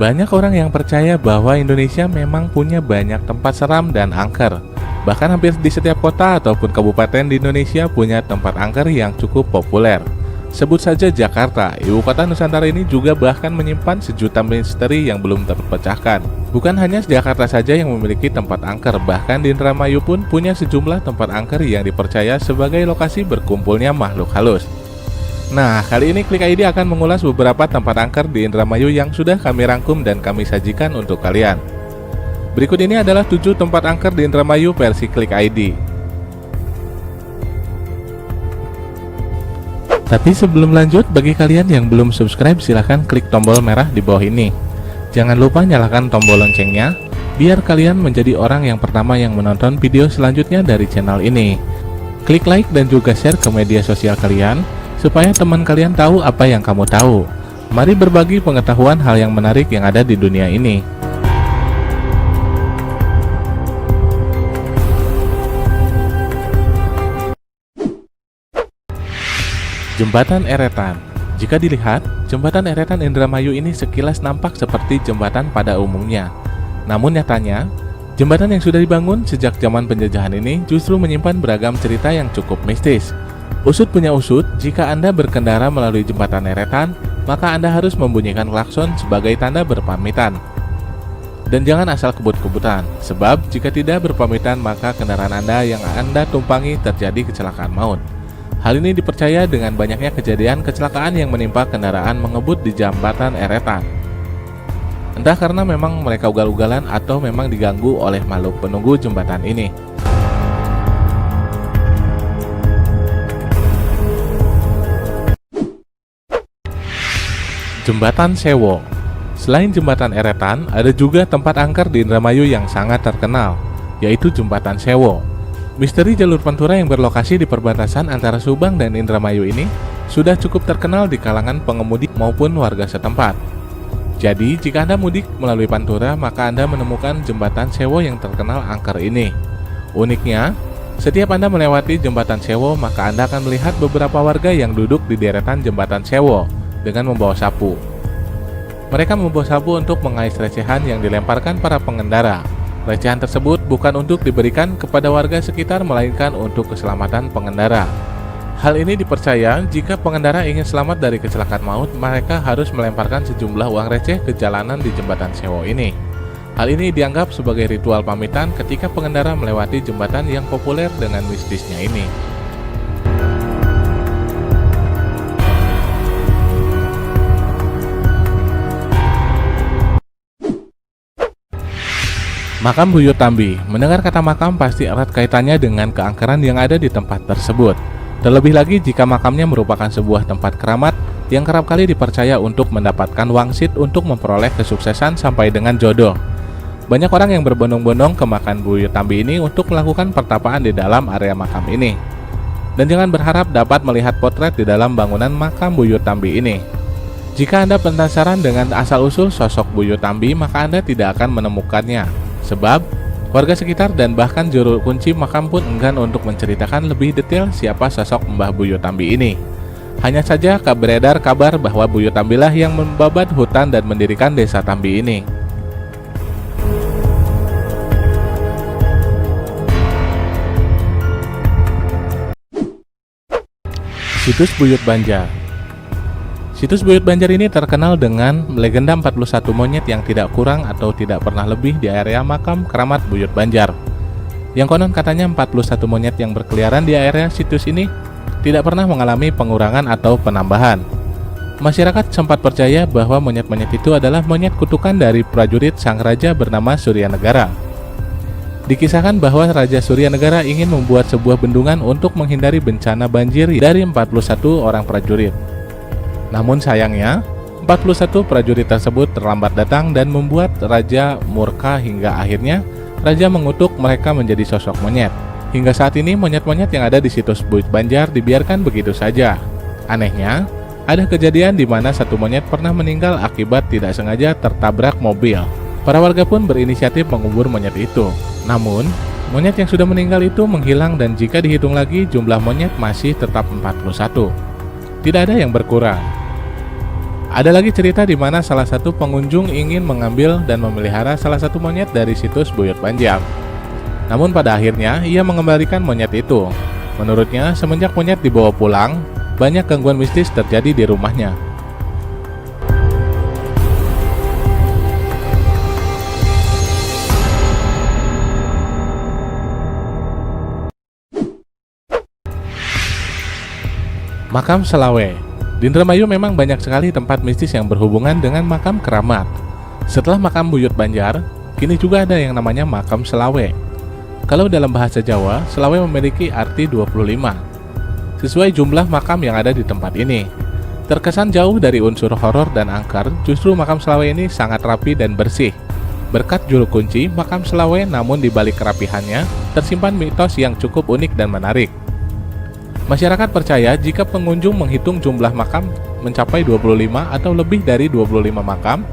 Banyak orang yang percaya bahwa Indonesia memang punya banyak tempat seram dan angker. Bahkan hampir di setiap kota ataupun kabupaten di Indonesia punya tempat angker yang cukup populer. Sebut saja Jakarta, ibu kota Nusantara ini juga bahkan menyimpan sejuta misteri yang belum terpecahkan. Bukan hanya Jakarta saja yang memiliki tempat angker, bahkan di Indramayu pun punya sejumlah tempat angker yang dipercaya sebagai lokasi berkumpulnya makhluk halus. Nah, kali ini Klik ID akan mengulas beberapa tempat angker di Indramayu yang sudah kami rangkum dan kami sajikan untuk kalian. Berikut ini adalah 7 tempat angker di Indramayu versi Klik ID. Tapi sebelum lanjut, bagi kalian yang belum subscribe silahkan klik tombol merah di bawah ini. Jangan lupa nyalakan tombol loncengnya, biar kalian menjadi orang yang pertama yang menonton video selanjutnya dari channel ini. Klik like dan juga share ke media sosial kalian, supaya teman kalian tahu apa yang kamu tahu. Mari berbagi pengetahuan hal yang menarik yang ada di dunia ini. Jembatan Eretan. Jika dilihat, Jembatan Eretan Indramayu ini sekilas nampak seperti jembatan pada umumnya. Namun nyatanya, jembatan yang sudah dibangun sejak zaman penjajahan ini justru menyimpan beragam cerita yang cukup mistis. Usut punya usut, jika Anda berkendara melalui Jembatan Eretan, maka Anda harus membunyikan klakson sebagai tanda berpamitan. Dan jangan asal kebut-kebutan, sebab jika tidak berpamitan maka kendaraan Anda yang Anda tumpangi terjadi kecelakaan maut. Hal ini dipercaya dengan banyaknya kejadian kecelakaan yang menimpa kendaraan mengebut di Jembatan Eretan. Entah karena memang mereka ugal-ugalan atau memang diganggu oleh makhluk penunggu jembatan ini. Jembatan Sewo. Selain Jembatan Eretan, ada juga tempat angker di Indramayu yang sangat terkenal, yaitu Jembatan Sewo. Misteri jalur pantura yang berlokasi di perbatasan antara Subang dan Indramayu ini sudah cukup terkenal di kalangan pengemudi maupun warga setempat. Jadi, jika Anda mudik melalui Pantura, maka Anda menemukan Jembatan Sewo yang terkenal angker ini. Uniknya, setiap Anda melewati Jembatan Sewo, maka Anda akan melihat beberapa warga yang duduk di deretan Jembatan Sewo dengan membawa sapu. Mereka membawa sapu untuk mengais recehan yang dilemparkan para pengendara. Recehan tersebut bukan untuk diberikan kepada warga sekitar, melainkan untuk keselamatan pengendara. Hal ini dipercaya jika pengendara ingin selamat dari kecelakaan maut, mereka harus melemparkan sejumlah uang receh ke jalanan di Jembatan Sewo ini. Hal ini dianggap sebagai ritual pamitan ketika pengendara melewati jembatan yang populer dengan mistisnya ini. Makam Buyut Tambi. Mendengar kata makam pasti erat kaitannya dengan keangkeran yang ada di tempat tersebut. Terlebih lagi jika makamnya merupakan sebuah tempat keramat yang kerap kali dipercaya untuk mendapatkan wangsit untuk memperoleh kesuksesan sampai dengan jodoh. Banyak orang yang berbondong-bondong ke makam Buyut Tambi ini untuk melakukan pertapaan di dalam area makam ini. Dan jangan berharap dapat melihat potret di dalam bangunan makam Buyut Tambi ini. Jika Anda penasaran dengan asal-usul sosok Buyut Tambi, maka Anda tidak akan menemukannya. Sebab, warga sekitar dan bahkan juru kunci makam pun enggan untuk menceritakan lebih detail siapa sosok Mbah Buyut Tambi ini. Hanya saja beredar kabar bahwa Buyut Tambilah yang membabat hutan dan mendirikan desa Tambi ini. Situs Buyut Banjar. Situs Buyut Banjar ini terkenal dengan legenda 41 monyet yang tidak kurang atau tidak pernah lebih di area makam keramat Buyut Banjar. Yang konon katanya 41 monyet yang berkeliaran di area situs ini tidak pernah mengalami pengurangan atau penambahan. Masyarakat sempat percaya bahwa monyet-monyet itu adalah monyet kutukan dari prajurit sang raja bernama Suryanegara. Dikisahkan bahwa Raja Suryanegara ingin membuat sebuah bendungan untuk menghindari bencana banjir dari 41 orang prajurit. Namun sayangnya, 41 prajurit tersebut terlambat datang dan membuat Raja murka hingga akhirnya Raja mengutuk mereka menjadi sosok monyet. Hingga saat ini monyet-monyet yang ada di situs Buyut Banjar dibiarkan begitu saja. Anehnya, ada kejadian di mana satu monyet pernah meninggal akibat tidak sengaja tertabrak mobil. Para warga pun berinisiatif mengubur monyet itu. Namun, monyet yang sudah meninggal itu menghilang dan jika dihitung lagi jumlah monyet masih tetap 41. Tidak ada yang berkurang. Ada lagi cerita di mana salah satu pengunjung ingin mengambil dan memelihara salah satu monyet dari situs Buyut Banjar. Namun pada akhirnya ia mengembalikan monyet itu. Menurutnya, semenjak monyet dibawa pulang, banyak gangguan mistis terjadi di rumahnya. Makam Selawe. Di Indramayu memang banyak sekali tempat mistis yang berhubungan dengan makam keramat. Setelah makam Buyut Banjar, kini juga ada yang namanya makam Selawe. Kalau dalam bahasa Jawa, Selawe memiliki arti 25. Sesuai jumlah makam yang ada di tempat ini. Terkesan jauh dari unsur horor dan angker, justru makam Selawe ini sangat rapi dan bersih. Berkat juru kunci makam Selawe, namun di balik kerapihannya, tersimpan mitos yang cukup unik dan menarik. Masyarakat percaya jika pengunjung menghitung jumlah makam mencapai 25 atau lebih dari 25 makam,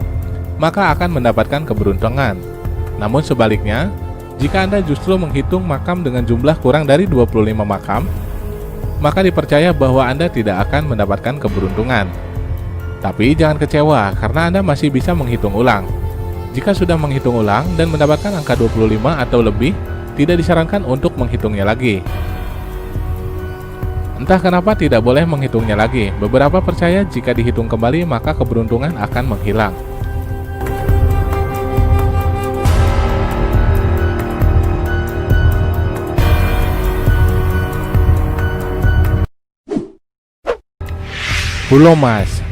maka akan mendapatkan keberuntungan. Namun sebaliknya, jika Anda justru menghitung makam dengan jumlah kurang dari 25 makam, maka dipercaya bahwa Anda tidak akan mendapatkan keberuntungan. Tapi jangan kecewa karena Anda masih bisa menghitung ulang. Jika sudah menghitung ulang dan mendapatkan angka 25 atau lebih, tidak disarankan untuk menghitungnya lagi. Entah kenapa tidak boleh menghitungnya lagi. Beberapa percaya jika dihitung kembali maka keberuntungan akan menghilang. Pulau Mas.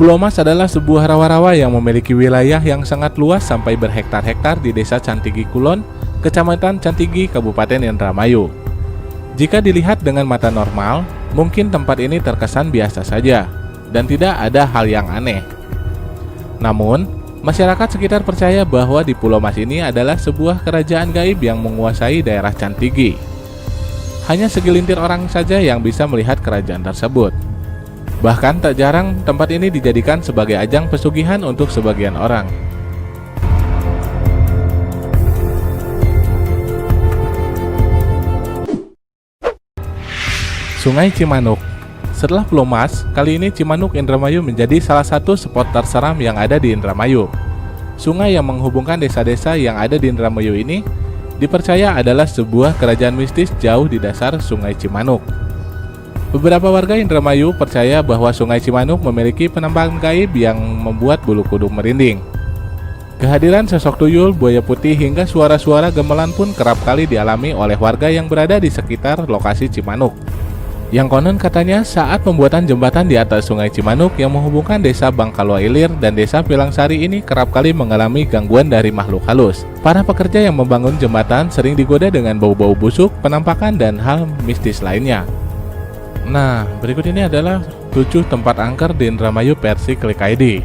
Pulau Mas adalah sebuah rawa-rawa yang memiliki wilayah yang sangat luas sampai berhektar-hektar di Desa Cantigi Kulon, Kecamatan Cantigi, Kabupaten Indramayu. Jika dilihat dengan mata normal, mungkin tempat ini terkesan biasa saja dan tidak ada hal yang aneh. Namun, masyarakat sekitar percaya bahwa di Pulau Mas ini adalah sebuah kerajaan gaib yang menguasai daerah Cantigi. Hanya segelintir orang saja yang bisa melihat kerajaan tersebut. Bahkan tak jarang tempat ini dijadikan sebagai ajang pesugihan untuk sebagian orang. Sungai Cimanuk. Setelah Pulau Mas, kali ini Cimanuk Indramayu menjadi salah satu spot terseram yang ada di Indramayu. Sungai yang menghubungkan desa-desa yang ada di Indramayu ini dipercaya adalah sebuah kerajaan mistis jauh di dasar Sungai Cimanuk. Beberapa warga Indramayu percaya bahwa Sungai Cimanuk memiliki penampakan gaib yang membuat bulu kuduk merinding. Kehadiran sosok tuyul, buaya putih, hingga suara-suara gamelan pun kerap kali dialami oleh warga yang berada di sekitar lokasi Cimanuk. Yang konon katanya saat pembuatan jembatan di atas Sungai Cimanuk yang menghubungkan desa Bangkalua Ilir dan desa Pilangsari ini kerap kali mengalami gangguan dari makhluk halus. Para pekerja yang membangun jembatan sering digoda dengan bau-bau busuk, penampakan, dan hal mistis lainnya. Nah, berikut ini adalah 7 tempat angker di Indramayu versi Klik ID.